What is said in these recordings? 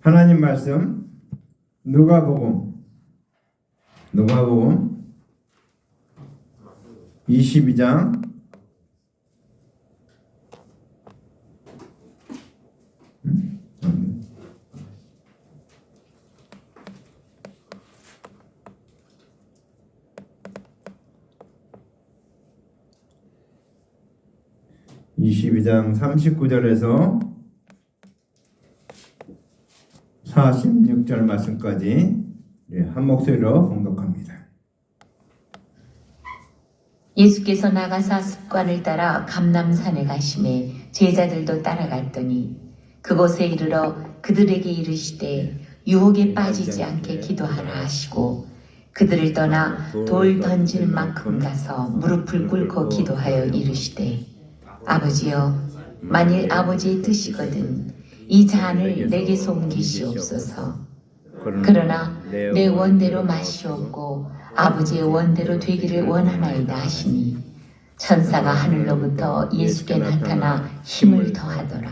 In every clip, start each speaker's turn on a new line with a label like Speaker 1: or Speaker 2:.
Speaker 1: 하나님 말씀 누가복음 22장 39절에서 46절 말씀까지 한 목소리로 봉독합니다.
Speaker 2: 예수께서 나가사 습관을 따라 감람산에 가시매 제자들도 따라갔더니 그곳에 이르러 그들에게 이르시되 유혹에 빠지지 않게 기도하라 하시고 그들을 떠나 돌 던질 만큼 가서 무릎을 꿇고 기도하여 이르시되 아버지여 만일 아버지의 뜻이거든 이 잔을 내게서 옮기시옵소서. 그러나 내 원대로 마시옵고 아버지의 원대로 되기를 원하나이다 하시니 천사가 하늘로부터 예수께 나타나 힘을 더하더라.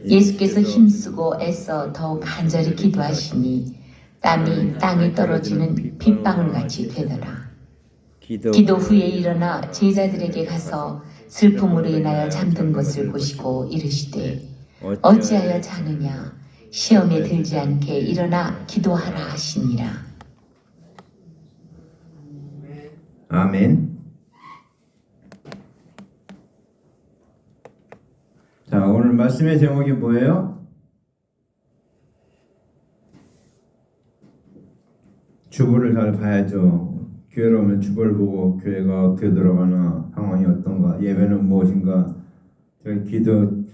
Speaker 2: 예수께서 힘쓰고 애써 더욱 간절히 기도하시니 땀이 땅에 떨어지는 빗방울같이 되더라. 기도 후에 일어나 제자들에게 가서 슬픔으로 인하여 잠든 것을 보시고 이르시되 어찌하여 자느냐 시험에 들지 않게 일어나 기도하라 하시니라.
Speaker 1: 아멘. 자, 오늘 말씀의 제목이 뭐예요? 주보를 잘 봐야죠. 교회로 오면 주보를 보고 교회가 어떻게 돌아가나, 상황이 어떤가, 예배는 무엇인가. 기도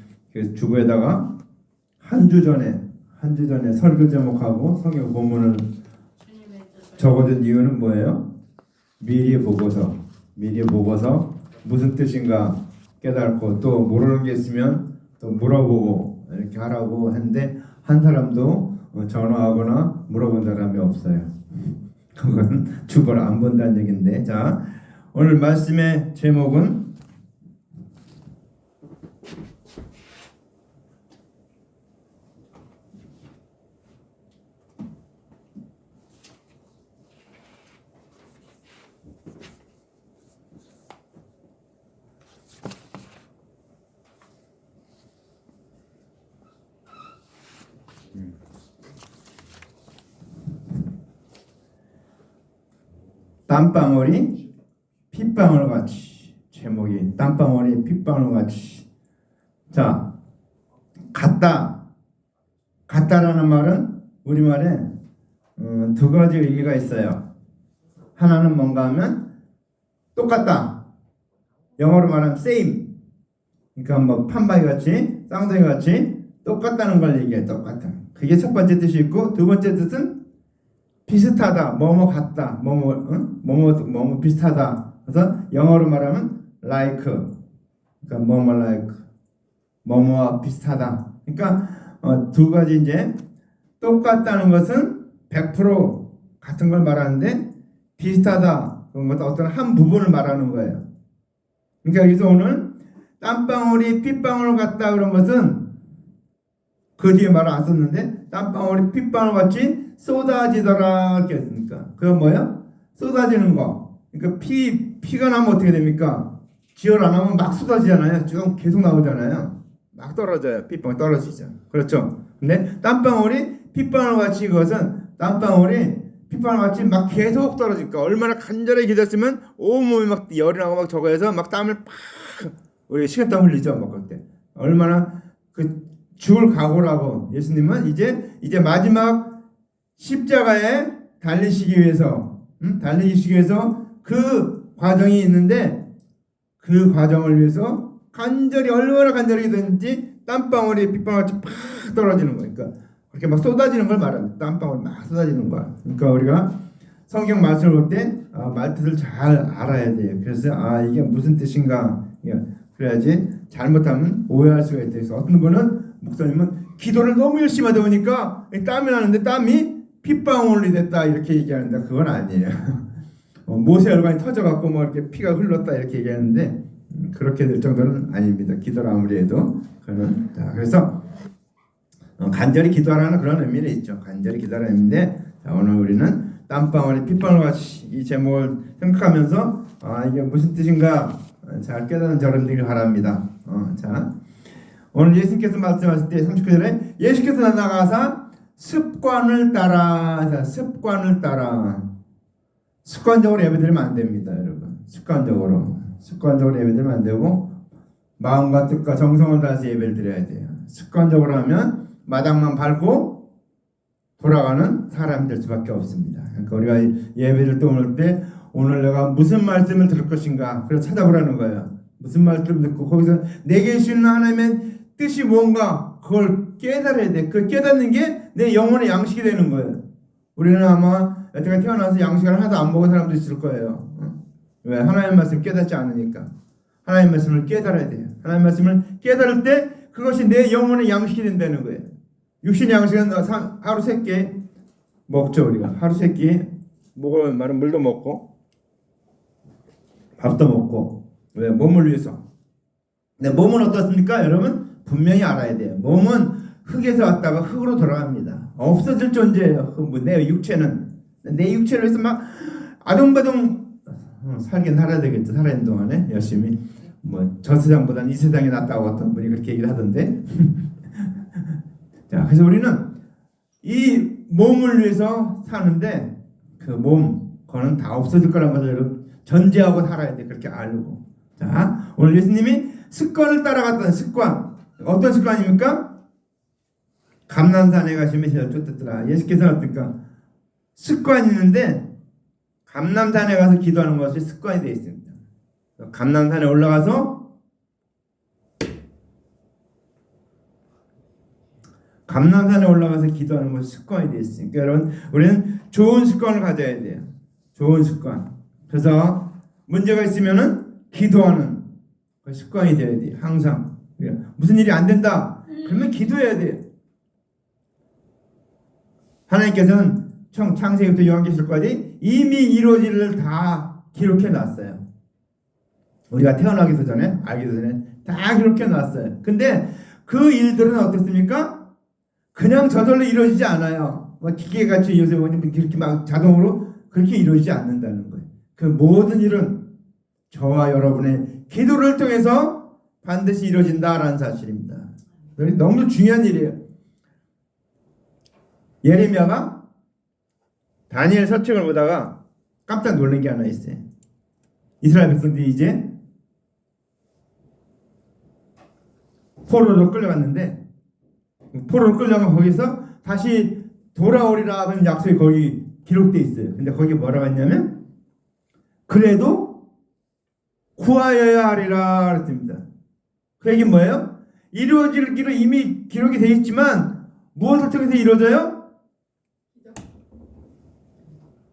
Speaker 1: 주보에다가 한 주 전에 설교 제목하고 성경 본문을 적어둔 이유는 뭐예요? 미리 보고서 무슨 뜻인가 깨닫고 또 모르는 게 있으면 또 물어보고 이렇게 하라고 했는데 한 사람도 전화하거나 물어본 사람이 없어요. 그건 주보를 안 본다는 얘기인데, 자, 오늘 말씀의 제목은 땀방울이 핏방울같이. 제목이 땀방울이 핏방울같이. 자, 같다라는 말은 우리말에 두 가지 의미가 있어요. 하나는 뭔가 하면 똑같다. 영어로 말하면 same. 그러니까 뭐 판박이 같이, 쌍둥이 같이 똑같다는 걸 얘기해. 똑같다. 그게 첫 번째 뜻이 있고, 두 번째 뜻은 비슷하다, 뭐뭐 같다, 뭐뭐 비슷하다. 그래서 영어로 말하면 like, 그러니까 뭐뭐 like, 뭐뭐와 비슷하다. 그러니까 두 가지 이제 똑같다는 것은 100% 같은 걸 말하는데 비슷하다, 그런 것도 어떤 한 부분을 말하는 거예요. 그러니까 여기서 오늘 땀방울이 핏방울 같다 그런 것은 그 뒤에 말을 안 썼는데 땀방울이 핏방울 같이 쏟아지더라 이렇게 했으니까 그건 뭐야? 쏟아지는 거. 그러니까 피가 나면 어떻게 됩니까? 지혈 안 하면 막 쏟아지잖아요. 쭉 계속 나오잖아요. 막 떨어져요. 핏방울 떨어지죠. 그렇죠? 근데 땀방울이 핏방울 같이, 그것은 땀방울이 핏방울 같이 막 계속 떨어지니까 얼마나 간절히 기도했으면 온몸이 막 열이 나고 막 저거 해서 막 땀을 팍, 우리 식은땀 흘리죠. 막 그때 얼마나 죽을 각오라고. 예수님은 이제 마지막 십자가에 달리시기 위해서 그 과정이 있는데 그 과정을 위해서 얼마나 간절히 기도했는지 땀방울이 빗방울같이 팍 떨어지는 거니까 그렇게 막 쏟아지는 걸 말합니다. 땀방울 막 쏟아지는 거야. 그러니까 우리가 성경 말씀을 볼 때 말뜻을 잘 알아야 돼요. 그래서 이게 무슨 뜻인가, 그래야지 잘못하면 오해할 수가 있다. 그래서 어떤 분은, 목사님은 기도를 너무 열심히 하다 보니까 땀이 나는데 땀이 핏방울이 됐다 이렇게 얘기하는데 그건 아니에요. 모세 혈관이 터져갖고 뭐 이렇게 피가 흘렀다 이렇게 얘기하는데 그렇게 될 정도는 아닙니다. 기도를 아무리 해도 그거는. 자, 그래서 간절히 기도하라는 그런 의미는 있죠. 간절히 기도하라는 의미인데, 자, 오늘 우리는 땀방울이 핏방울 같이 이 제목을 생각하면서 이게 무슨 뜻인가 잘 깨닫는 저를 되길 바랍니다. 자, 오늘 예수님께서 말씀하실 때 39절에 예수께서 나가사 습관을 따라, 자, 습관을 따라. 습관적으로 예배드리면 안 됩니다, 여러분. 습관적으로 예배드리면 안 되고 마음과 뜻과 정성을 다해서 예배를 드려야 돼요. 습관적으로 하면 마당만 밟고 돌아가는 사람이 될 수밖에 없습니다. 그러니까 우리가 예배를 또 오늘 때 오늘 내가 무슨 말씀을 들을 것인가 그래서 찾아보라는 거예요. 무슨 말씀을 듣고 거기서 내게 주시는 하나님의 뜻이 뭔가 그걸 깨달아야 돼. 그 깨닫는 게 내 영혼의 양식이 되는 거예요. 우리는 아마 여태까지 태어나서 양식을 하나도 안 먹은 사람도 있을 거예요. 왜? 하나님의 말씀을 깨닫지 않으니까. 하나님의 말씀을 깨달아야 돼요. 하나님의 말씀을 깨달을 때 그것이 내 영혼의 양식이 된다는 거예요. 육신의 양식은 하루 3끼 먹죠. 우리가 하루 3끼 먹을 말은 물도 먹고 밥도 먹고. 왜? 몸을 위해서. 근데 몸은 어떻습니까? 여러분 분명히 알아야 돼요. 몸은 흙에서 왔다가 흙으로 돌아갑니다. 없어질 존재예요. 내 육체는. 내 육체를 위해서 막 아둥바둥 살긴 살아야 되겠죠. 살아있는 동안에 열심히. 저 세상보다는 이 세상이 낫다고 어떤 분이 그렇게 얘기를 하던데. 자, 그래서 우리는 이 몸을 위해서 사는데 그 몸, 그거는 다 없어질 거라는 것을 여러분 전제하고 살아야 돼. 그렇게 알고. 자, 오늘 예수님이 습관을 따라갔던 습관. 어떤 습관입니까? 감람산에 가시면 제가 쫓았더라. 예수께서는 어떨까? 습관이 있는데 감람산에 가서 기도하는 것이 습관이 되어 있습니다. 감람산에 올라가서 기도하는 것이 습관이 되어 있으니까 여러분 우리는 좋은 습관을 가져야 돼요. 좋은 습관. 그래서 문제가 있으면은 기도하는 그 습관이 되어야 돼요. 항상 무슨 일이 안 된다. 그러면 기도해야 돼요. 하나님께서는 창세기부터 요한계시록까지 이미 이루어질 일을 다 기록해 놨어요. 우리가 태어나기 전에 알기도 전에 다 기록해 놨어요. 근데 그 일들은 어떻습니까? 그냥 저절로 이루어지지 않아요. 기계같이 요새 이렇게 막 자동으로 그렇게 이루어지지 않는다는 거예요. 그 모든 일은 저와 여러분의 기도를 통해서 반드시 이루어진다라는 사실입니다. 너무 중요한 일이에요. 예레미야가 다니엘 서책을 보다가 깜짝 놀란 게 하나 있어요. 이스라엘 백성들이 이제 포로로 끌려갔는데 포로로 끌려가면 거기서 다시 돌아오리라 하는 약속이 거기 기록되어 있어요. 근데 거기 뭐라고 했냐면 그래도 구하여야 하리라 그랬습니다. 그 얘기는 뭐예요? 이루어질 길은 이미 기록이 되어 있지만 무엇을 통해서 이루어져요?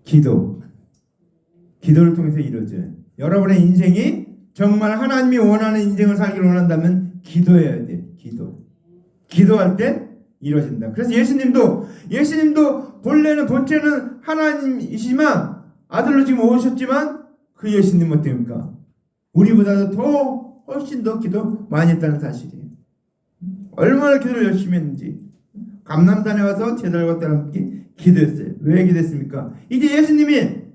Speaker 1: 기도를 통해서 이루어져요. 여러분의 인생이 정말 하나님이 원하는 인생을 살기를 원한다면 기도해야 돼요. 기도할 때 이루어진다. 그래서 예수님도 본체는 하나님이시지만 아들로 지금 오셨지만 그 예수님은 어떻습니까? 우리보다도 더 훨씬 더 기도 많이 했다는 사실이에요. 얼마나 기도를 열심히 했는지. 감람산에 와서 제자들과 함께 기도했어요. 왜 기도했습니까? 이제 예수님이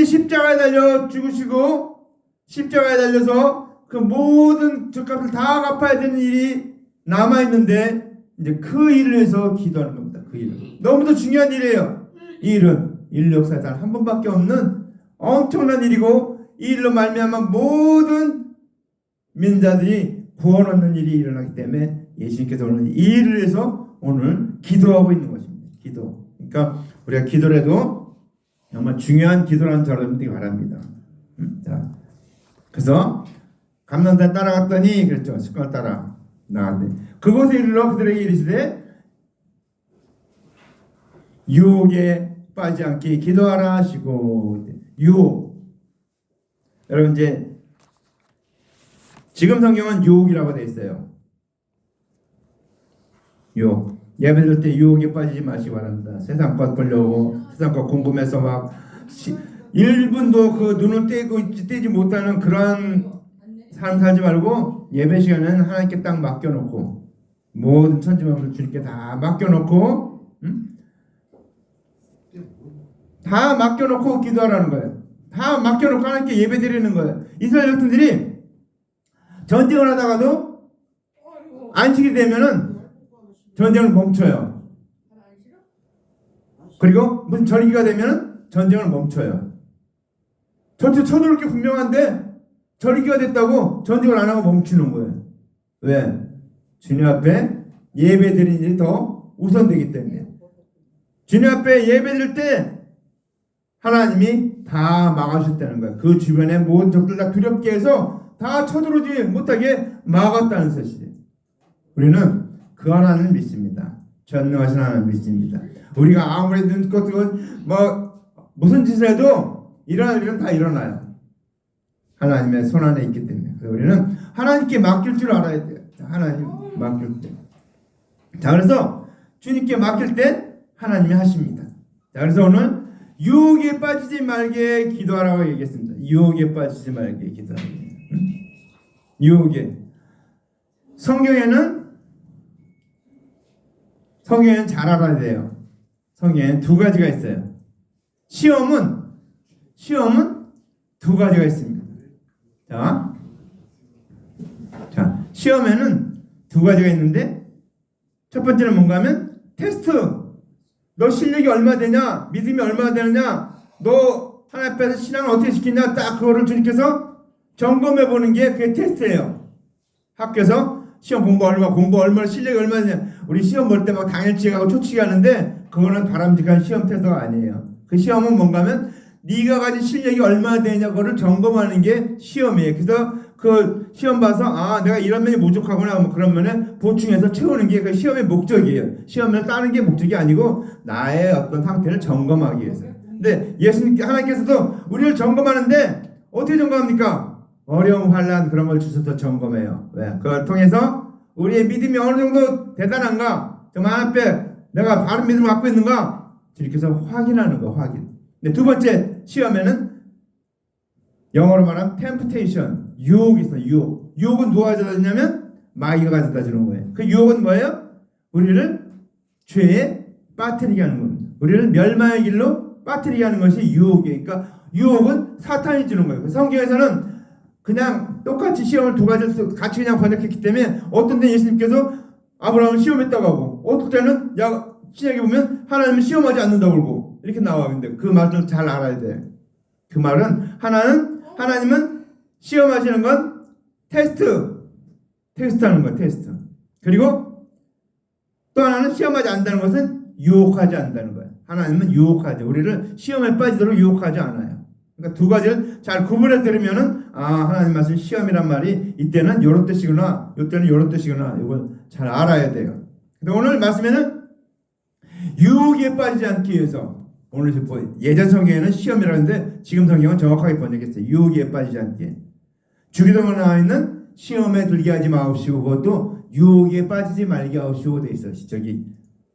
Speaker 1: 십자가에 달려 죽으시고 십자가에 달려서 그 모든 죗값을 다 갚아야 되는 일이 남아있는데 이제 그 일을 위해서 기도하는 겁니다. 그 일은 너무도 중요한 일이에요. 이 일은 인류 역사에 단 한 번밖에 없는 엄청난 일이고 이 일로 말미암아 모든 민자들이 구원 얻는 일이 일어나기 때문에 예수님께서 오늘 이 일을 위해서 오늘 기도하고 있는 것입니다. 기도. 그러니까 우리가 기도를 해도 정말 중요한 기도라는 줄 알아야 되기 바랍니다. 자, 그래서 감람산 따라갔더니 그랬죠. 습관을 따라 나갔는데 그곳에 이르러 그들에게 이르시되 유혹에 빠지지 않게 기도하라 하시고. 유혹. 여러분 이제 지금 성경은 유혹이라고 되어 있어요. 유혹. 예배드릴 때 유혹에 빠지지 마시기 바랍니다. 세상 것 보려고 세상 것 궁금해서 막 1분도 그 눈을 떼지 못하는 그러한 삶 살지 말고 예배 시간에는 하나님께 딱 맡겨놓고 모든 천지만물을 주님께 다 맡겨놓고, 다 맡겨놓고 기도하라는 거예요. 다 맡겨놓고 하나님께 예배드리는 거예요. 이스라엘 백성들이 전쟁을 하다가도 안식이 되면은 전쟁을 멈춰요. 그리고 무슨 절기가 되면은 전쟁을 멈춰요. 전투 쳐들을 게 분명한데 절기가 됐다고 전쟁을 안 하고 멈추는 거예요. 왜? 주님 앞에 예배드리는 일이 더 우선되기 때문에. 주님 앞에 예배드릴 때 하나님이 다 막아주셨다는 거예요. 그 주변의 모든 적들 다 두렵게 해서 다 쳐들어오지 못하게 막았다는 사실이에요. 우리는 그 하나님을 믿습니다. 전능하신 하나님을 믿습니다. 우리가 아무리 눈꽃 무슨 짓을 해도 일어날 일은 다 일어나요. 하나님의 손 안에 있기 때문에. 그래서 우리는 하나님께 맡길 줄 알아야 돼요. 하나님 맡길 때. 자, 그래서 주님께 맡길 때 하나님이 하십니다. 자, 그래서 오늘 유혹에 빠지지 말게 기도하라고 얘기했습니다. 유혹에 빠지지 말게 기도하라. 유혹에. 성경에는 잘 알아야 돼요. 성경에는 두 가지가 있어요. 시험은 두 가지가 있습니다. 자, 시험에는 두 가지가 있는데 첫 번째는 뭔가 하면 테스트. 너 실력이 얼마 되냐? 믿음이 얼마 되느냐? 너 하나님 앞에서 신앙을 어떻게 지키냐? 딱 그거를 주님께서 점검해 보는 게 그게 테스트예요. 학교에서 시험 공부 얼마나 실력이 얼마 되냐? 우리 시험 볼 때 막 당일치기 하고 초치기 하는데 그거는 바람직한 시험 테스트가 아니에요. 그 시험은 뭔가 하면 네가 가진 실력이 얼마나 되냐 그거를 점검하는 게 시험이에요. 그래서 그 시험 봐서 내가 이런 면이 부족하구나 뭐 그런 면에 보충해서 채우는 게 그 시험의 목적이에요. 시험을 따는 게 목적이 아니고 나의 어떤 상태를 점검하기 위해서. 근데 하나님께서도 우리를 점검하는데 어떻게 점검합니까? 어려움, 환난 그런 걸 주셔서 점검해요. 왜? 그걸 통해서 우리의 믿음이 어느 정도 대단한가? 정말 하나님 앞에 내가 바른 믿음을 갖고 있는가? 주님께서 확인하는 거, 확인. 근데 두 번째 시험에는 영어로 말하면 temptation, 유혹이 있어요. 유혹은 누가 가져다 주냐면 마귀가 가져다 주는 거예요. 그 유혹은 뭐예요? 우리를 죄에 빠뜨리게 하는 겁니다. 우리를 멸망의 길로 빠뜨리게 하는 것이 유혹이에요. 그러니까 유혹은 사탄이 주는 거예요. 성경에서는 그냥 똑같이 시험을 두 가지를 같이 그냥 번역했기 때문에 어떤 때는 예수님께서 아브라함을 시험했다고 하고 어떤 때는 신약에 보면 하나님은 시험하지 않는다고 그러고 이렇게 나와요. 근데 그 말을 잘 알아야 돼. 그 말은 하나님은 시험하시는 건 테스트하는 거예요. 테스트. 그리고 또 하나는 시험하지 않는다는 것은 유혹하지 않는다는 거예요. 하나님은 유혹하지. 우리를 시험에 빠지도록 유혹하지 않아요. 그러니까 두 가지를 잘 구분해 들으면은 하나님 말씀 시험이란 말이 이때는 요런 뜻이구나, 이때는 요런 뜻이구나. 이걸 잘 알아야 돼요. 근데 오늘 말씀에는 유혹에 빠지지 않기 위해서 오늘 예전 성경에는 시험이라는데 지금 성경은 정확하게 번역했어요. 유혹에 빠지지 않게. 주기도문에 나와 있는 시험에 들게 하지 마옵시고 그것도 유혹에 빠지지 말게 하옵시고 돼 있어요. 저기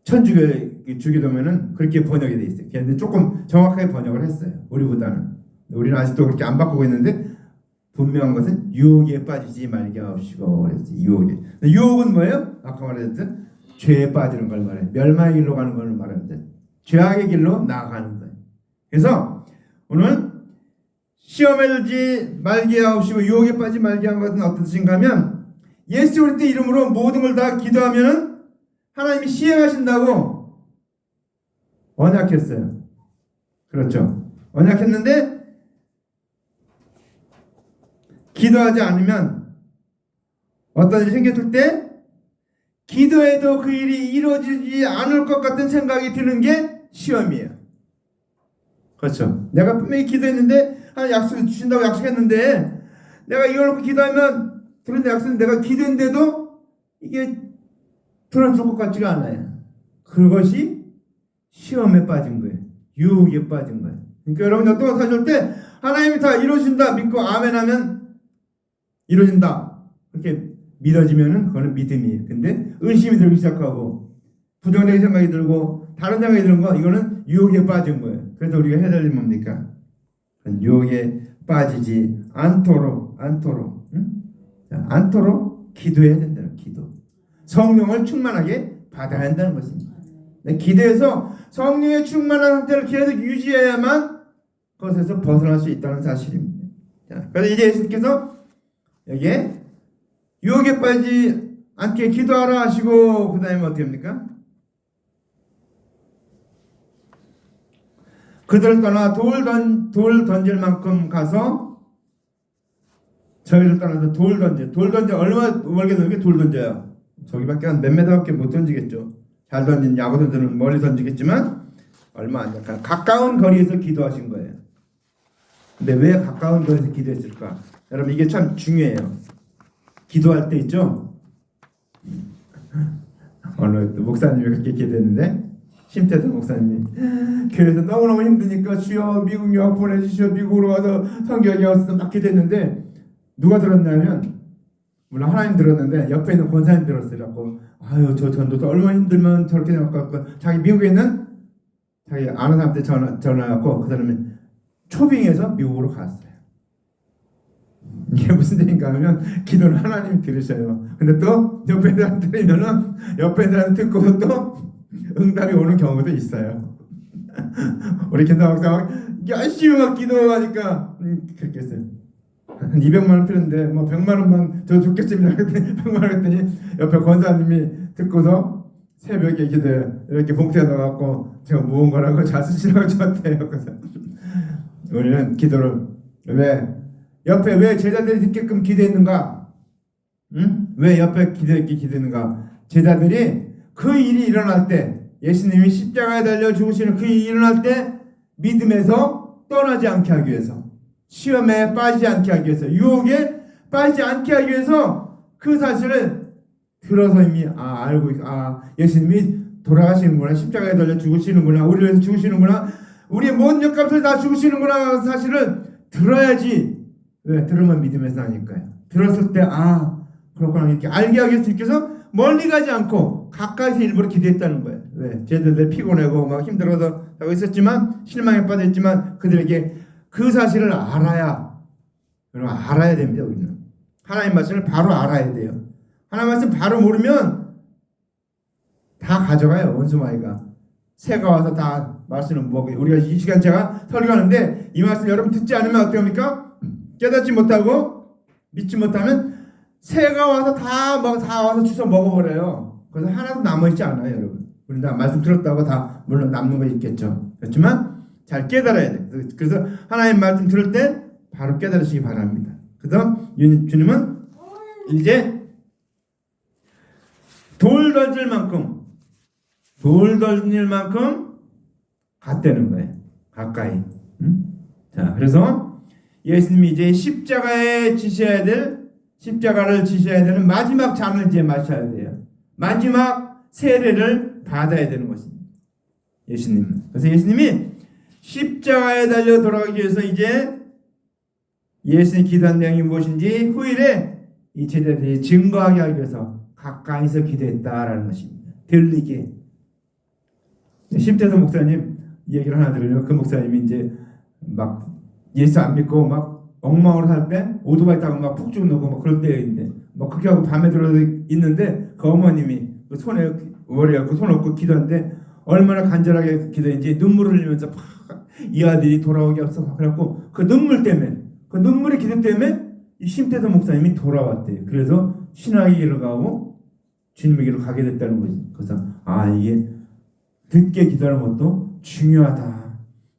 Speaker 1: 천주교 주기도문은 그렇게 번역이 돼 있어요. 걔네들 조금 정확하게 번역을 했어요. 우리보다는. 우리는 아직도 그렇게 안 바꾸고 있는데 분명한 것은 유혹에 빠지지 말게 하옵시고 그랬어요. 유혹은 뭐예요? 아까 말했듯 죄에 빠지는 걸 말해요. 멸망의 길로 가는 걸 말하는데 죄악의 길로 나아가는 거예요. 그래서 오늘 시험에 들지 말게 하옵시고 유혹에 빠지지 말게 한 것은 어떤 뜻인가 하면 예수 그리스도 이름으로 모든 걸 다 기도하면은 하나님이 시행하신다고 언약했어요. 그렇죠. 언약했는데 기도하지 않으면 어떤 일이 생겼을 때 기도해도 그 일이 이루어지지 않을 것 같은 생각이 드는 게 시험이에요. 그렇죠. 내가 분명히 기도했는데 약속 주신다고 약속했는데 내가 이걸 놓고 기도하면 들은 약속은 내가 기도했는데도 이게 들어줄 것 같지가 않아요. 그것이 시험에 빠진 거예요. 유혹에 빠진 거예요. 그러니까 여러분 어떤 사실 때 하나님이 다 이루어진다 믿고 아멘 하면 이루어진다 그렇게 믿어지면은 그거는 믿음이에요. 근데 의심이 들기 시작하고 부정적인 생각이 들고 다른 생각이 드는 거 이거는 유혹에 빠진 거예요. 그래서 우리가 해야 될 일은 뭡니까? 유혹에 빠지지 않도록 기도해야 된다는 기도. 성령을 충만하게 받아야 한다는 것입니다. 기도해서 성령의 충만한 상태를 계속 유지해야만 그것에서 벗어날 수 있다는 사실입니다. 자, 그래서 이제 예수께서 여기에 유혹에 빠지지 않게 기도하라 하시고 그 다음에 어떻게 합니까? 그들을 떠나 돌 던질 만큼 가서 저희를 떠나서 돌 던져 얼마 멀게 던게 돌 던져요. 저기밖에 한 몇 메다밖에 못 던지겠죠. 잘 던진 야구 선수는 멀리 던지겠지만 얼마 안 돼. 가까운 거리에서 기도하신 거예요. 근데 왜 가까운 거리에서 기도했을까? 여러분 이게 참 중요해요. 기도할 때 있죠. 어느 목사님이 그렇게 기도했는데 심태선 목사님이 교회에서 너무너무 힘드니까 주여 미국 유학 보내주시오 미국으로 가서 성경에 와서 막 기도했는데 누가 들었냐면 물론 하나님 들었는데 옆에 있는 권사님 들었어요. 그래갖고 아유 저 전도사 얼마나 힘들면 저렇게 해갖고 자기 미국에 있는 자기 아는 사람한테 전화해갖고 그 사람이 초빙해서 미국으로 갔어요. 이게 무슨 얘기인가 하면 기도는 하나님이 들으셔요. 근데 또 옆에 사람 들으면은 옆에 사람 듣고서 또 응답이 오는 경우도 있어요. 우리 김사 목사가 열심히 막 기도하니까 그렇게 했어요. 한 200만 원 필요한데 뭐 100만 원만 저 좋겠습니다. 100만 원 했더니 옆에 권사님이 듣고서 새벽에 기도해 이렇게 봉투에 넣어갖고 제가 모은 거라고 잘 쓰시라고 저한테요. 그래서 우리는 기도를 옆에 왜 제자들이 듣게끔 기도했는가? 응? 왜 옆에 기도했는가? 제자들이 그 일이 일어날 때 예수님이 십자가에 달려 죽으시는 그 일이 일어날 때 믿음에서 떠나지 않게 하기 위해서 시험에 빠지지 않게 하기 위해서 유혹에 빠지지 않게 하기 위해서 그 사실을 들어서 이미 알고 예수님이 돌아가시는구나 십자가에 달려 죽으시는구나 우리를 위해서 죽으시는구나 우리의 모든 역값을 다 죽으시는구나 사실을 들어야지 왜 들으면 믿음에서 나니까요. 들었을 때 그렇구나 이렇게 알게 하기 위해서 주께서 멀리 가지 않고 가까이서 일부러 기도했다는 거예요. 왜? 쟤들 피곤하고 막 힘들어서 하고 있었지만 실망에 빠졌지만 그들에게 그 사실을 알아야 됩니다. 우리는 하나님 말씀을 바로 알아야 돼요. 하나님 말씀 바로 모르면 다 가져가요. 원수마귀가 새가 와서 다 말씀을 먹어요. 우리가 이 시간 제가 설교하는데 이 말씀 여러분 듣지 않으면 어떻게 합니까? 깨닫지 못하고 믿지 못하면 새가 와서 다 와서 주워 먹어버려요. 그래서 하나도 남아있지 않아요, 여러분. 우리 다 말씀 들었다고 다 물론 남는 거 있겠죠. 그렇지만 잘 깨달아야 돼. 그래서 하나님 말씀 들을 때 바로 깨달으시기 바랍니다. 그래서 주님은 이제 돌 던질 만큼 갔다는 거예요. 가까이. 자, 그래서 예수님이 이제 십자가를 지셔야 되는 마지막 잔을 이제 마셔야 돼요. 마지막 세례를 받아야 되는 것입니다. 예수님은. 그래서 예수님이 십자가에 달려 돌아가기 위해서 이제 예수님이 기도한 내용이 무엇인지 후일에 이 제자들이 증거하게 하기 위해서 가까이서 기도했다라는 것입니다. 들리게. 심태선 목사님 얘기를 하나 들으면 그 목사님이 이제 막 예수 안 믿고 막 엉망으로 살 때 오토바이 타고 막 푹 죽는 막 그럴 때인데 막 그렇게 하고 밤에 들어서 있는데 그 어머님이 그 손에 머리에 갖고 손 얹고 기도하는데 얼마나 간절하게 기도했는지 눈물을 흘리면서 이 아들이 돌아오게 없어 그래갖고 그 눈물 때문에 그 눈물의 기도 때문에 이 심태선 목사님이 돌아왔대요. 그래서 신학의 길을 가고 주님의 길을 가게 됐다는 거지. 그래서 이게 듣게 기도하는 것도 중요하다.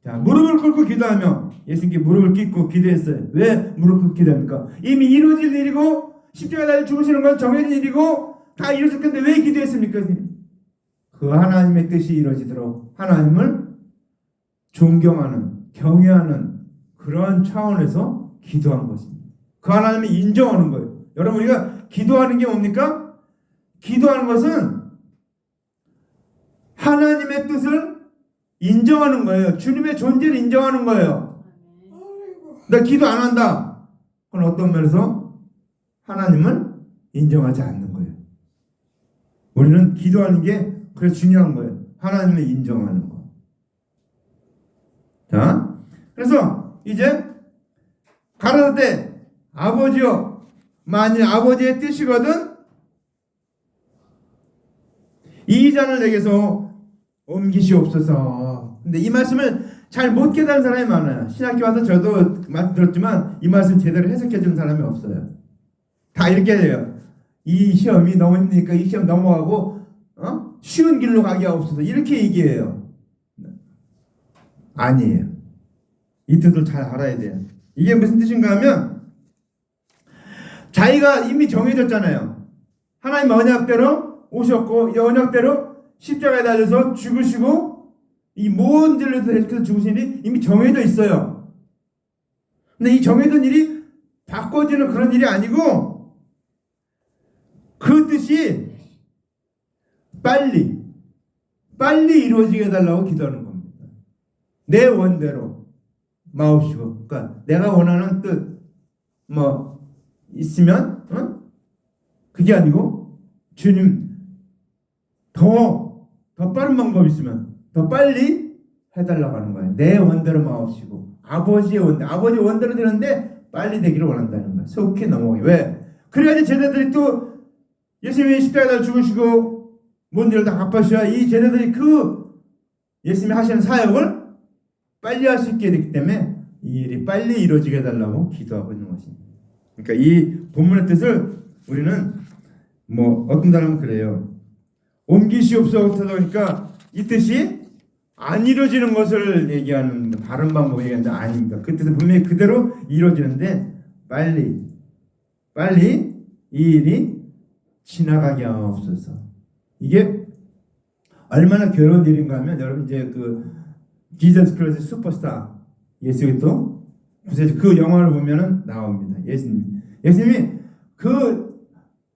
Speaker 1: 자, 무릎을 꿇고 기도하며 예수님께 무릎을 꿇고 기도했어요. 왜 무릎 꿇고 기도합니까? 이미 이루어질 일이고 십자가에 달려 죽으시는 건 정해진 일이고 다 이루어질 건데 왜 기도했습니까? 그 하나님의 뜻이 이루어지도록 하나님을 존경하는 경외하는 그러한 차원에서 기도한 것입니다. 그 하나님을 인정하는 거예요. 여러분 우리가 기도하는 게 뭡니까? 기도하는 것은 하나님의 뜻을 인정하는 거예요. 주님의 존재를 인정하는 거예요. 나 기도 안 한다. 그건 어떤 면에서 하나님을 인정하지 않는 거예요. 우리는 기도하는 게 그래서 중요한 거예요. 하나님을 인정하는 거. 자, 그래서 이제 가라사대 아버지여 만일 아버지의 뜻이거든 이 잔을 내게서 옮기시옵소서. 근데 이 말씀을 잘 못 깨달은 사람이 많아요. 신학교 와서 저도 말 들었지만 이 말씀 제대로 해석해 주는 사람이 없어요. 다 이렇게 해요. 이 시험이 너무 힘드니까 이 시험 넘어가고 쉬운 길로 가게 하옵소서. 이렇게 얘기해요. 아니에요. 이 뜻을 잘 알아야 돼요. 이게 무슨 뜻인가 하면 자기가 이미 정해졌잖아요. 하나님 언약대로 오셨고 이 언약대로 십자가에 달려서 죽으시고 이 모든 일을 대해서 죽으신 일이 이미 정해져 있어요. 근데 이 정해진 일이 바꿔지는 그런 일이 아니고 그 뜻이 빨리 이루어지게 해달라고 기도하는 겁니다. 내 원대로 마옵시고, 그러니까 내가 원하는 뜻 있으면 그게 아니고 주님 더 빠른 방법이 있으면 더 빨리 해달라고 하는 거예요. 내 원대로 마옵시고 아버지의 원대로 되는데 빨리 되기를 원한다는 거예요. 속히 넘어가기. 왜? 그래야지 제자들이 또 예수님이 십자가에 달려 죽으시고 모든 일을 다 갚아주셔야 이 제자들이 그 예수님이 하시는 사역을 빨리 할 수 있게 되기 때문에 이 일이 빨리 이루어지게 해달라고 기도하고 있는 것입니다. 그러니까 이 본문의 뜻을 우리는 어떤 사람은 그래요. 옮기시옵소서. 그러니까 이 뜻이 안 이루어지는 것을 얘기하는 바른 방법을 얘기하는데 아닙니다. 그 뜻은 분명히 그대로 이루어지는데 빨리 이 일이 지나가게 하옵소서. 이게 얼마나 괴로운 일인가 하면 여러분 이제 그 지저스 크라이스트 슈퍼스타 예수 그리스도 그 영화를 보면은 나옵니다. 예수님이 그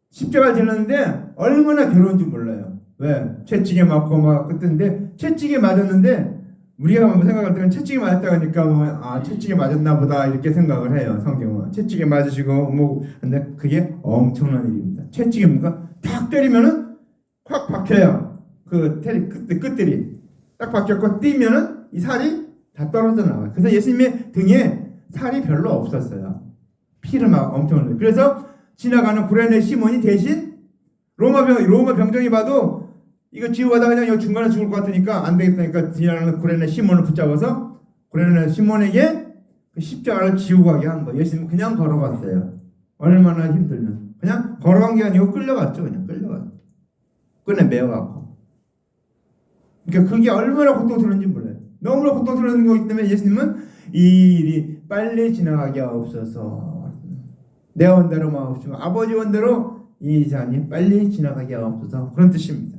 Speaker 1: 십자가를 지는데 얼마나 괴로운지 몰라요. 왜? 채찍에 맞고 막 그랬는데 채찍에 맞았는데 우리가 생각할 때는 채찍에 맞았다 하니까 채찍에 맞았나 보다 이렇게 생각을 해요. 성경은 채찍에 맞으시고 근데 그게 엄청난 일입니다. 채찍에 뭔가 탁 때리면은 확 박혀요. 그 끝들이 딱 박혔고 뛰면은 이 살이 다 떨어져 나와요. 그래서 예수님의 등에 살이 별로 없었어요. 피를 막 엄청 흘려요. 그래서 지나가는 구레네 시몬이 대신 로마 병정이 봐도 이거 지우가다 그냥 여기 중간에 죽을 것 같으니까 안 되겠다니까 지나가는 구레네 시몬을 붙잡아서 구레네 시몬에게 그 십자가를 지우고 가게 한 거예요. 예수님은 그냥 걸어갔어요. 얼마나 힘들면 그냥 걸어간 게 아니고 끌려갔죠. 그냥 끌려갔죠. 끈에 매어갖고. 그러니까 그게 얼마나 고통스러운지 몰라요. 너무나 고통스러운 거기 때문에 예수님은 이 일이 빨리 지나가게 하옵소서. 내 원대로 마옵시고 아버지 원대로 이 잔이 빨리 지나가게 하옵소서. 그런 뜻입니다.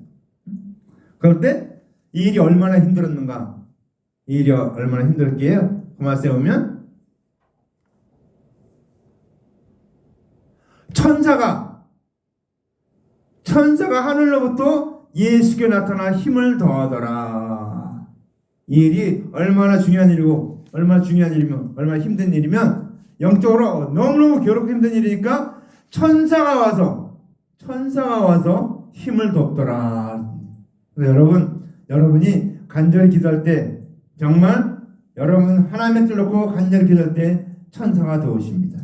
Speaker 1: 그럴 때 이 일이 얼마나 힘들었는가. 이 일이 얼마나 힘들었게요. 그 말씀에 보면 천사가 하늘로부터 예수께 나타나 힘을 더하더라. 이 일이 얼마나 중요한 일이고 얼마나 힘든 일이면 영적으로 너무너무 괴롭고 힘든 일이니까 천사가 와서 힘을 돕더라. 여러분이 간절히 기도할 때 정말 여러분 하나님의 뜻을 놓고 간절히 기도할 때 천사가 도우십니다.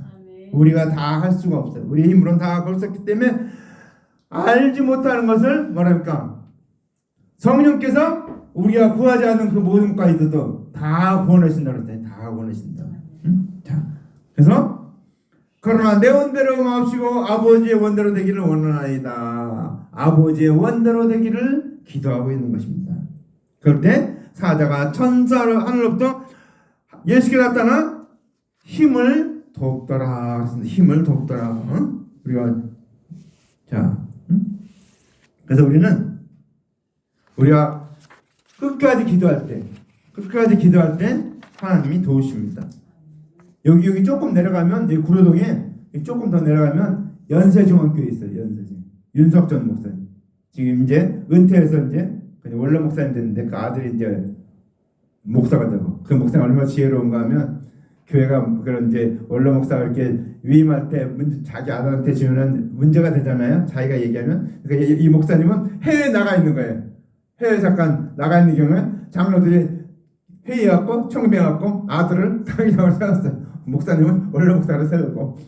Speaker 1: 우리가 다 할 수가 없어요. 우리 힘으로는 다 할 수 없기 때문에 알지 못하는 것을 뭐랄까 성령께서 우리가 구하지 않는 그 모든 과일도 다 구원하신다 그랬더니 다 구원하신다. 자, 그래서 그러나 내 원대로 마옵시고 아버지의 원대로 되기를 원하나이다. 아버지의 원대로 되기를 기도하고 있는 것입니다. 그럴 때 사자가 천사를 하늘로부터 예수께 나타나 힘을 돕더라. 힘을 돕더라. 우리가 그래서 우리가 끝까지 기도할 때 하나님이 도우십니다. 여기 조금 내려가면 이제 구로동에 조금 더 내려가면 연세중학교에 있어요. 윤석전 목사님. 지금 이제 은퇴해서 이제 원로 목사님 됐는데 그 아들이 이제 목사가 되고 그 목사가 얼마나 지혜로운가 하면 교회가 그런 이제 원로 목사가 이렇게 위임할 때 자기 아들한테 주면은 문제가 되잖아요. 자기가 얘기하면 그러니까 이 목사님은 해외에 나가 있는 거예요. 해외 잠깐 나가 있는 경우에 장로들이 회의해갖고 청빙해갖고 아들을 당이장으로 세웠어요. 목사님은 원로 목사를 세우고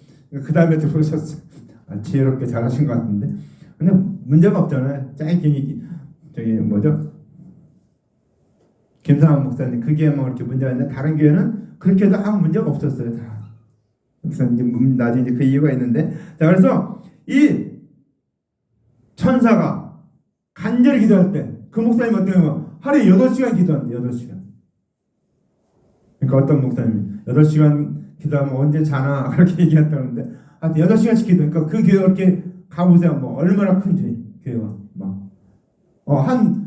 Speaker 1: 그 다음에 들어오셨어요. 지혜롭게 잘하신 것 같은데 근데 문제가 없잖아요. 짧게 저기 뭐죠? 김상환 목사님 그게 뭐 이렇게 문제가 있는데 다른 교회는 그렇게 해도 아무 문제가 없었어요. 다. 그래서 이제 나중에 이제 그 이유가 있는데, 자 그래서 이 천사가 간절히 기도할 때 그 목사님 어때요? 뭐 하루에 8시간 기도한대. 8시간. 그러니까 어떤 목사님이 8시간 기도하면 언제 자나 그렇게 얘기했다는데 하여튼 8시간씩 기도. 그러니까 그 교회 이렇게 가보세요. 뭐 얼마나 큰지 교회가 막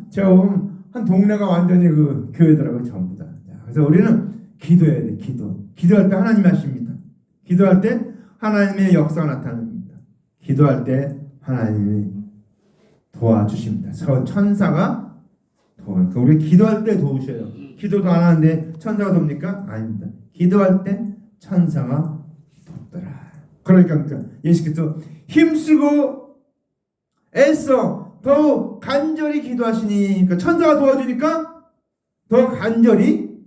Speaker 1: 제가 보면 한 동네가 완전히 그 교회더라고요. 전부 다. 그래서 우리는 기도해야 돼. 기도할 때 하나님이 하십니다. 기도할 때 하나님의 역사가 나타납니다. 기도할 때 하나님이 도와주십니다. 천사가 도와요. 우리 기도할 때 도우셔요. 기도도 안 하는데 천사가 돕니까? 아닙니다. 기도할 때 천사가 돕더라. 그러니까 예수께서 힘쓰고 애써 더욱 간절히 기도하시니, 그러니까 천사가 도와주니까 더 간절히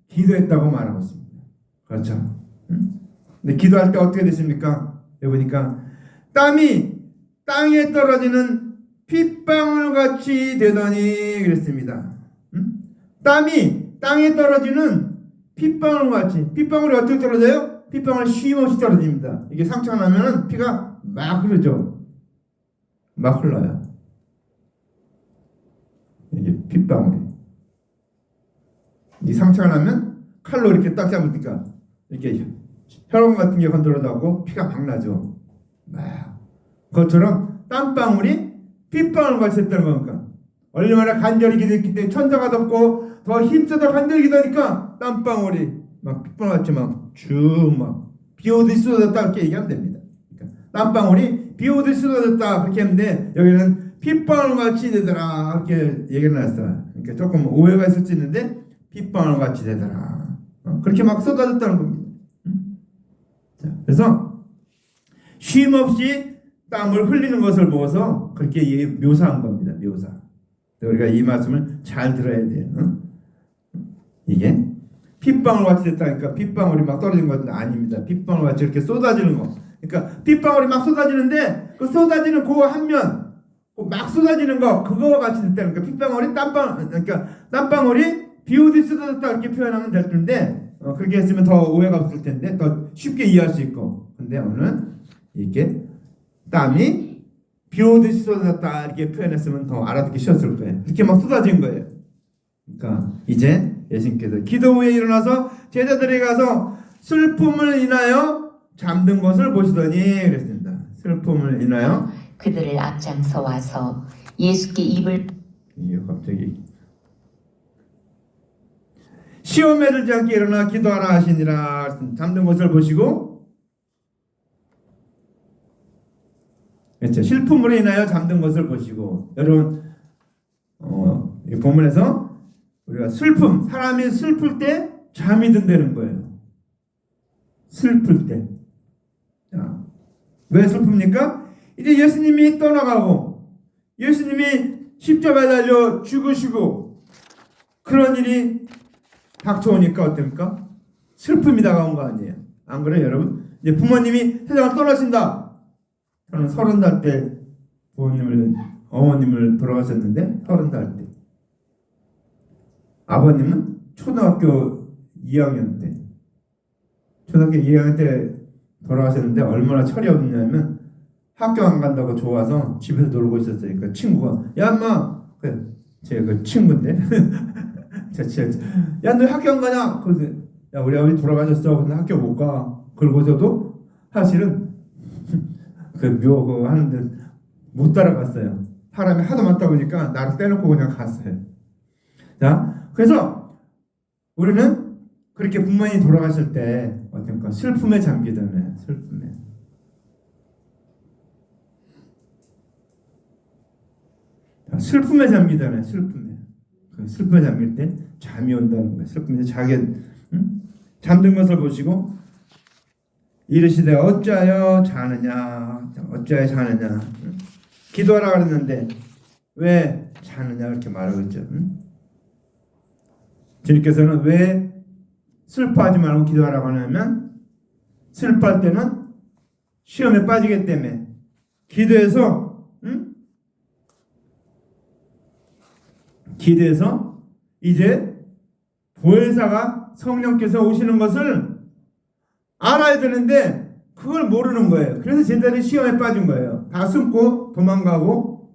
Speaker 1: 기도했다고 말하고 있습니다. 그렇죠? 근데 기도할 때 어떻게 되십니까? 여기 보니까 땀이 땅에 떨어지는 핏방울 같이 되더니 그랬습니다. 땀이 땅에 떨어지는 핏방울 같이. 핏방울이 어떻게 떨어져요? 핏방울이 쉼없이 떨어집니다. 이게 상처가 나면 피가 막 흐르죠. 막 흘러요. 이게 핏방울이. 이 상처가 나면 칼로 이렇게 딱 잡으니까 이렇게 혈관 같은 게 건드려다고 피가 막 나죠. 막. 그것처럼 땀방울이 핏방울 같이 했다는 겁니까? 얼마나 간절히 기도했기 때문에 천사가 덮고 더 힘써서 간절히 기도하니까 땀방울이 막 핏방울 같이 막 쭉 막 비오듯이 쏟아졌다 이렇게 얘기하면 됩니다. 그러니까 땀방울이 비오듯이 쏟아졌다 그렇게 했는데 여기는 핏방울 같이 되더라 이렇게 얘기를 했어요. 그러니까 조금 오해가 있을 수 있는데 핏방울 같이 되더라. 그렇게 막 쏟아졌다는 겁니다. 자, 그래서 쉼 없이 땀을 흘리는 것을 보고서 그렇게 묘사한 겁니다. 묘사. 우리가 이 말씀을 잘 들어야 돼요. 이게 핏방울 같이 됐다니까 핏방울이 막 떨어진 건 아닙니다. 핏방울 같이 이렇게 쏟아지는 거. 그러니까 핏방울이 막 쏟아지는데 그 쏟아지는 그 한 면, 막 쏟아지는 거 그거와 같이 됐다니까 핏방울이 그러니까 땀방울이 비오듯이 쏟아졌다 이렇게 표현하면 될 텐데 그렇게 했으면 더 오해가 없을 텐데 더 쉽게 이해할 수 있고. 근데 오늘은 이렇게 땀이 비오듯이 쏟아졌다 이렇게 표현했으면 더 알아듣기 쉬웠을 거예요. 이렇게 막 쏟아진 거예요. 그러니까 이제 예수님께서 기도 후에 일어나서 제자들에게 가서 슬픔을 인하여 잠든 것을 보시더니 그랬습니다. 슬픔을 인하여
Speaker 2: 그들을 앞장서 와서 예수께 입을
Speaker 1: 이게 갑자기 시험에 들지 않게 일어나 기도하라 하시니라. 잠든 것을 보시고 그렇죠. 슬픔으로 인하여 잠든 것을 보시고 여러분 이 본문에서 우리가 사람이 슬플 때 잠이 든다는 거예요. 슬플 때. 자, 왜 슬픕니까? 이제 예수님이 떠나가고 예수님이 십자가에 달려 죽으시고 그런 일이 닥쳐오니까 어떻습니까? 슬픔이 다가온 거 아니에요. 안 그래요, 여러분? 이제 부모님이 세상을 떠나신다. 저는 30살 때 어머님을 돌아가셨는데 30살 때. 아버님은 초등학교 2학년 때. 초등학교 2학년 때 돌아가셨는데 얼마나 철이 없냐면 학교 안 간다고 좋아서 집에서 놀고 있었어요. 그러니까 친구가 야 인마 제 그 친구인데 야 너 학교 안 가냐? 그래서 야 우리 아버지 돌아가셨어. 근데 학교 못 가. 그러고서도 사실은 그거 하는데 못 따라갔어요. 사람이 하도 많다 보니까 나를 떼놓고 그냥 갔어요. 자, 그래서 우리는 그렇게 부모님이 돌아가실 때 어떤가 슬픔에 잠기잖아요. 슬픔에 잠기잖아요. 슬픔에 잠길 때 잠이 온다는 거예요. 슬픔에 잠든 것을 보시고 이르시되 어찌하여 자느냐. 기도하라 그랬는데 왜 자느냐 이렇게 말하고 있죠. 주님께서는 왜 슬퍼하지 말고 기도하라고 하냐면 슬퍼할 때는 시험에 빠지기 때문에 기도해서 기도해서 이제 보혜사가 성령께서 오시는 것을 알아야 되는데 그걸 모르는 거예요. 그래서 제자들이 시험에 빠진 거예요. 다 숨고 도망가고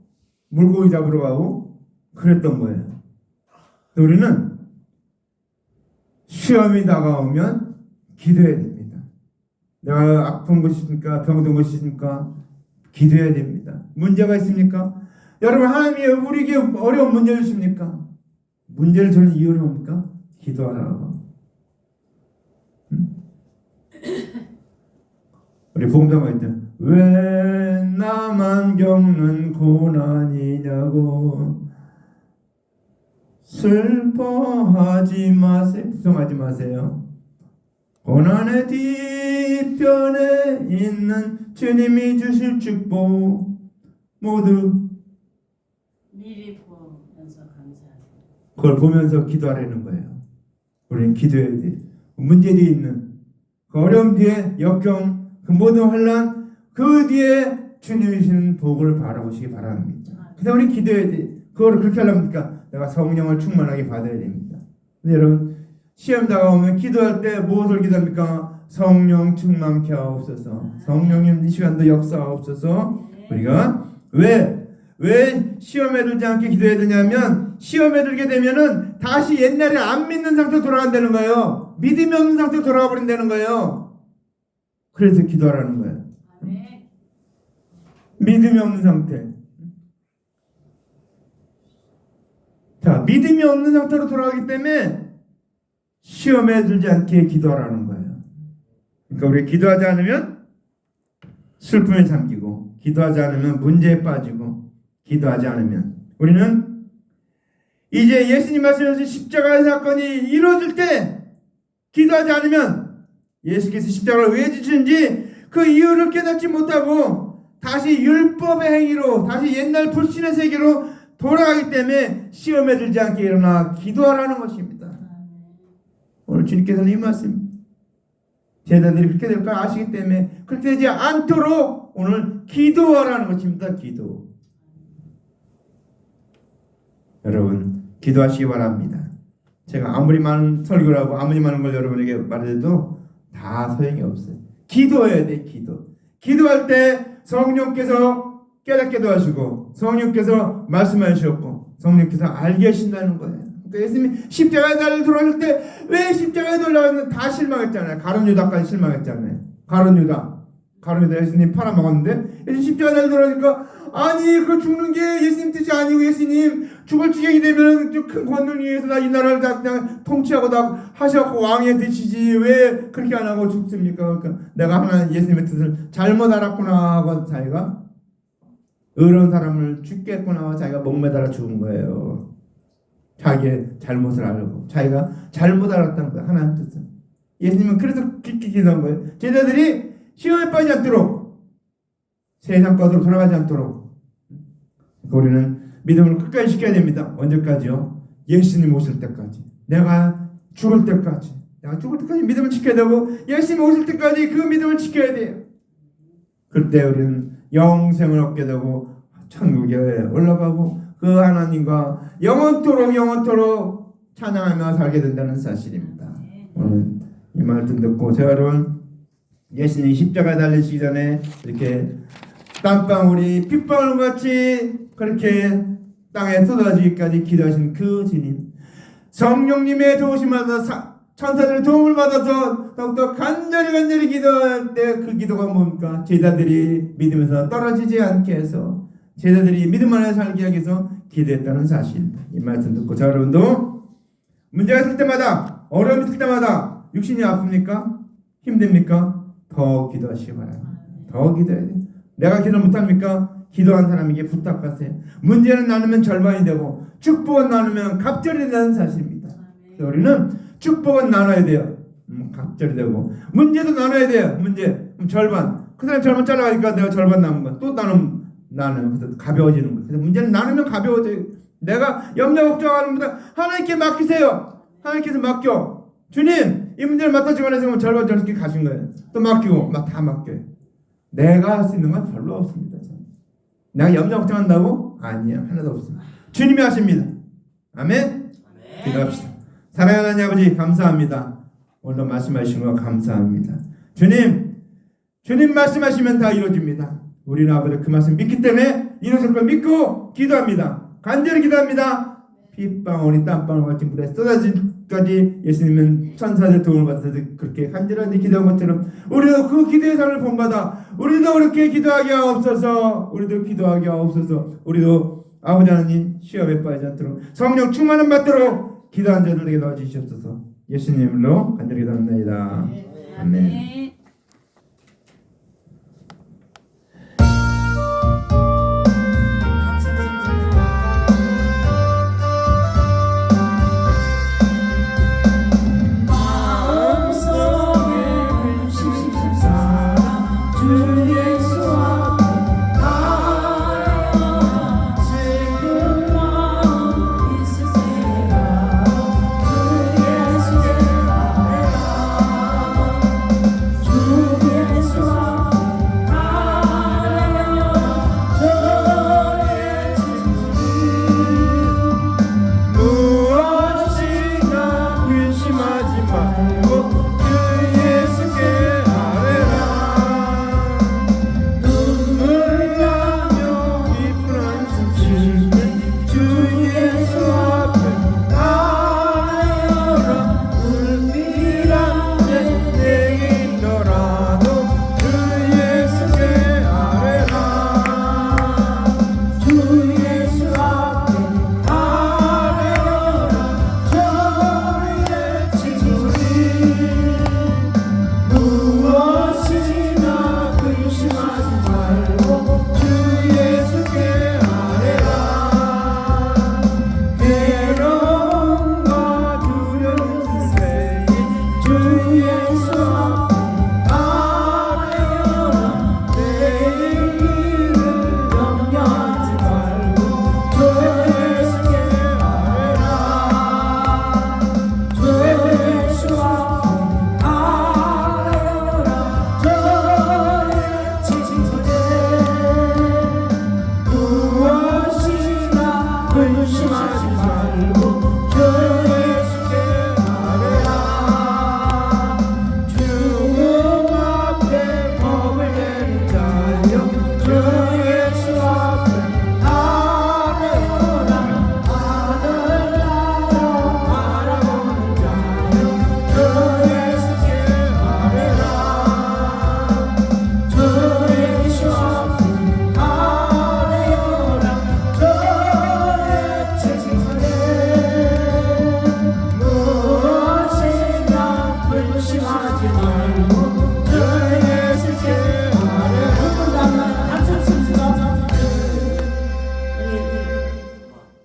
Speaker 1: 물고기 잡으러 가고 그랬던 거예요. 우리는 시험이 다가오면 기도해야 됩니다. 내가 아픈 것이 있습니까? 병든 것이 있습니까? 기도해야 됩니다. 문제가 있습니까? 여러분, 하나님이 우리에게 어려운 문제를 주십니까? 문제를 주는 이유는 뭡니까? 기도하라고. 우리 복음서가 있죠. 왜 나만 겪는 고난이냐고 슬퍼하지 마세요. 걱정하지 마세요. 고난의 뒤편에 있는 주님이 주실 축복 모두
Speaker 3: 미리 보면서 감사하세요.
Speaker 1: 그걸 보면서 기도하라는 거예요. 우리는 기도해야 돼. 문제 뒤에 있는 그 어려움 뒤에 역경 그 모든 환난 그 뒤에 주님이 주시는 복을 바라보시기 바랍니다. 그래서 우리 기도해야 돼. 그거를 그렇게 하려니까 내가 성령을 충만하게 받아야 됩니다. 근데 여러분 시험 다가오면 기도할 때 무엇을 기도합니까? 성령 충만케 하옵소서. 성령님 이 시간도 역사하옵소서. 우리가 왜 시험에 들지 않게 기도해야 되냐면 시험에 들게 되면은 다시 옛날에 안 믿는 상태로 돌아간다는 거예요. 믿음이 없는 상태로 돌아가 버린다는 거예요. 그래서 기도하라는 거예요.
Speaker 3: 아멘.
Speaker 1: 믿음이 없는 상태. 자, 믿음이 없는 상태로 돌아가기 때문에 시험에 들지 않게 기도하라는 거예요. 그러니까 우리 기도하지 않으면 슬픔에 잠기고 기도하지 않으면 문제에 빠지고 기도하지 않으면 우리는 이제 예수님 말씀에서 십자가의 사건이 이루어질 때 기도하지 않으면 예수께서 십자가를 왜 지시는지 그 이유를 깨닫지 못하고 다시 율법의 행위로 다시 옛날 불신의 세계로 돌아가기 때문에 시험에 들지 않게 일어나 기도하라는 것입니다. 오늘 주님께서는 이 말씀 제자들이 그렇게 될 걸 아시기 때문에 그렇게 되지 않도록 오늘 기도하라는 것입니다. 기도. 여러분 기도하시기 바랍니다. 제가 아무리 많은 설교를 하고 아무리 많은 걸 여러분에게 말해도 다 소용이 없어요. 기도해야 돼. 기도할 때 성령께서 깨닫게도 하시고 성령께서 말씀해 주셨고 성령께서 알게 하신다는 거예요. 그러니까 예수님이 십자가에 달려 돌아갈 때 왜 십자가에 돌아가는데 다 실망했잖아요. 가룟 유다까지 실망했잖아요. 가룟 유다 예수님 팔아먹었는데 예수님 십자가에 달려 돌아가니까 아니 그거 죽는 게 예수님 뜻이 아니고 예수님 죽을 지경이 되면 큰 권능 위에서 나 이 나라를 다 그냥 통치하고 다 하셔갖고 왕의 뜻이지 왜 그렇게 안 하고 죽습니까? 그러니까 내가 하나님 예수님의 뜻을 잘못 알았구나 하고 자기가 의로운 사람을 죽겠구나 자기가 목매달아 죽은 거예요. 자기의 잘못을 알고 자기가 잘못 알았다는 거예요. 하나님 뜻은. 예수님은 그래서 깊게 기도한 거예요. 제자들이 시험에 빠지지 않도록 세상 것으로 돌아가지 않도록 우리는 믿음을 끝까지 지켜야 됩니다. 언제까지요? 예수님 오실 때까지. 내가 죽을 때까지. 내가 죽을 때까지 믿음을 지켜야 되고 예수님 오실 때까지 그 믿음을 지켜야 돼요. 그때 우리는 영생을 얻게 되고 천국에 올라가고 그 하나님과 영원토록 찬양하며 살게 된다는 사실입니다. 오늘 이 말씀 듣고 제가 여러분 예수님 십자가에 달리시기 전에 이렇게 땀방울이 핏방울 같이 그렇게 땅에 쏟아지기까지 기도하신 그 주님 성령님의 도우심을 받아서 천사들의 도움을 받아서 더욱더 간절히 기도할 때 그 기도가 뭡니까? 제자들이 믿음에서 떨어지지 않게 해서 제자들이 믿음 안에 살게 하기 위해서 기도했다는 사실입니다. 이 말씀 듣고 자 여러분도 문제가 있을 때마다 어려움이 있을 때마다 육신이 아픕니까? 힘듭니까? 더 기도하시기 바랍니다. 더 기도해야 돼요. 내가 기도 못합니까? 기도한 사람에게 부탁하세요. 문제는 나누면 절반이 되고 축복은 나누면 갑절이 된다는 사실입니다. 그래서 우리는 축복은 나눠야 돼요. 갑절이 되고 문제도 나눠야 돼요. 문제 절반. 그 사람 절반 잘라가니까 내가 절반 남은 거 또 나누면 그래서 가벼워지는 거예요. 그래서 문제는 나누면 가벼워져요. 내가 염려 걱정하는 것보다 하나님께 맡기세요. 하나님께서 맡겨. 주님 이 문제를 맡아주고 나서 절반 저렇게 가신 거예요. 또 맡기고 막 다 맡겨요. 내가 할 수 있는 건 별로 없습니다. 내가 염려 걱정한다고? 아니에요. 하나도 없습니다. 주님이 하십니다. 아멘. 기도합시다. 사랑하는 하나님 아버지 감사합니다. 오늘도 말씀하시는 거 감사합니다. 주님 말씀하시면 다 이루어집니다. 우리는 아버지 그 말씀 믿기 때문에 이루어질 걸 믿고 기도합니다. 간절히 기도합니다. 핏방울이 땀방울 같은 물에 쏟아질까지 예수님은 천사들의 도움을 받아서 그렇게 간절하게 기도한 것처럼 우리도 그 기도의 삶을 본받아 우리도 그렇게 기도하게 하옵소서. 우리도 아버지 하나님 시험에 빠지지 않도록 성령 충만함 받도록 기도한 자들에게 도와주시옵소서. 예수님으로 간절히 기도합니다. 아멘.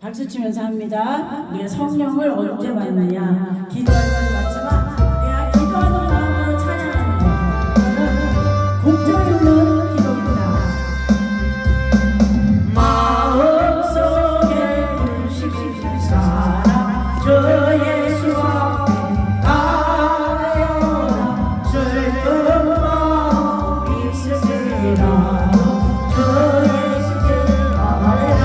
Speaker 3: 박수 치면서 합니다. 우리가 성령을 언제 받느냐? 기도할 때 받지만 내가 기도하는 마음으로 찬양하는 것. 이거는 공적 있는 기도입니다. 마음속에 불식이 사랑 주 예수 앞에 아뢰어라 슬픈 마음 있으리라 주 예수께 아뢰라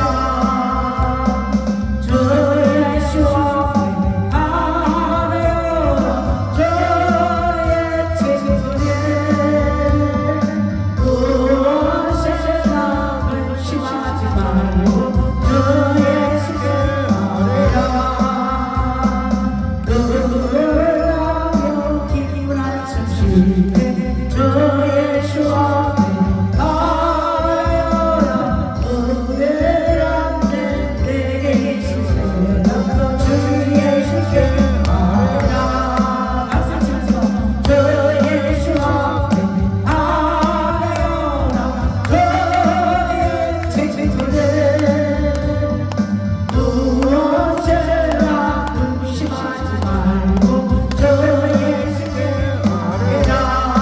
Speaker 3: 무엇이라 의심하지 말고 주 예수께 아뢰라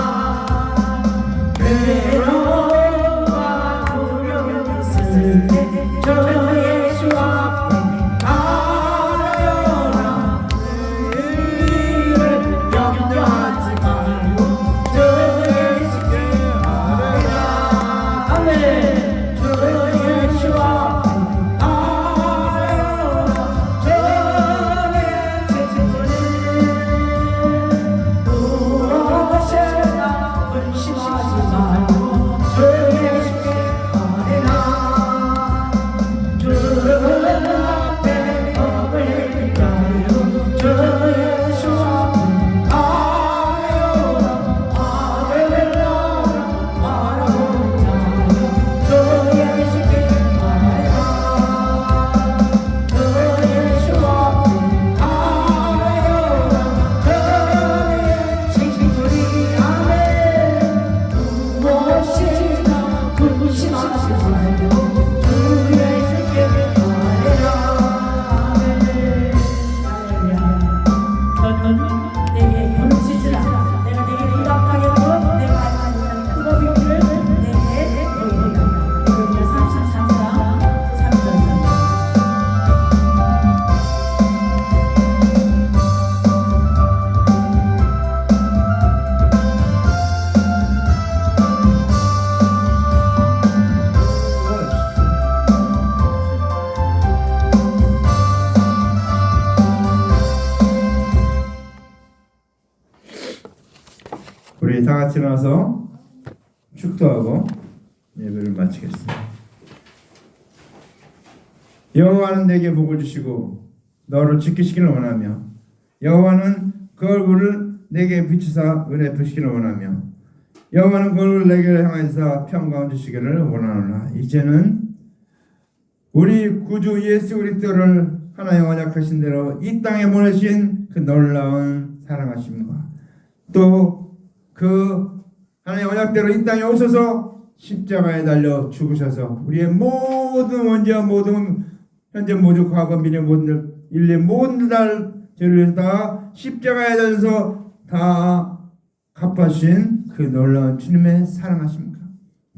Speaker 1: 우리 다 같이 나와서 축도하고 예배를 마치겠습니다. 여호와는 내게 복을 주시고 너를 지키시기를 원하며 여호와는 그 얼굴을 내게 비추사 은혜 베푸시기를 원하며 여호와는 그 얼굴을 내게 향하사 평강 주시기를 원하노라. 이제는 우리 구주 예수 그리스도를 하나님 언약하신 대로 이 땅에 보내신 그 놀라운 사랑하심과 또 그 하나님 언약대로 이 땅에 오셔서 십자가에 달려 죽으셔서 우리의 모든 원죄와 모든 현재 모든 과거 미래 모든 인류 모든 날 죄를 위해서 다 십자가에 달려서 다 갚아주신 그 놀라운 주님의 사랑하십니다.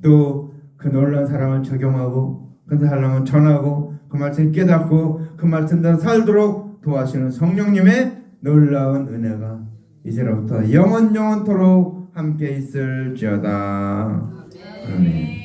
Speaker 1: 또 그 놀라운 사랑을 적용하고 그 사랑을 전하고 그 말씀을 깨닫고 그 말씀대로 살도록 도와주시는 성령님의 놀라운 은혜가 이제로부터 영원토록 함께 있을지어다. 아멘.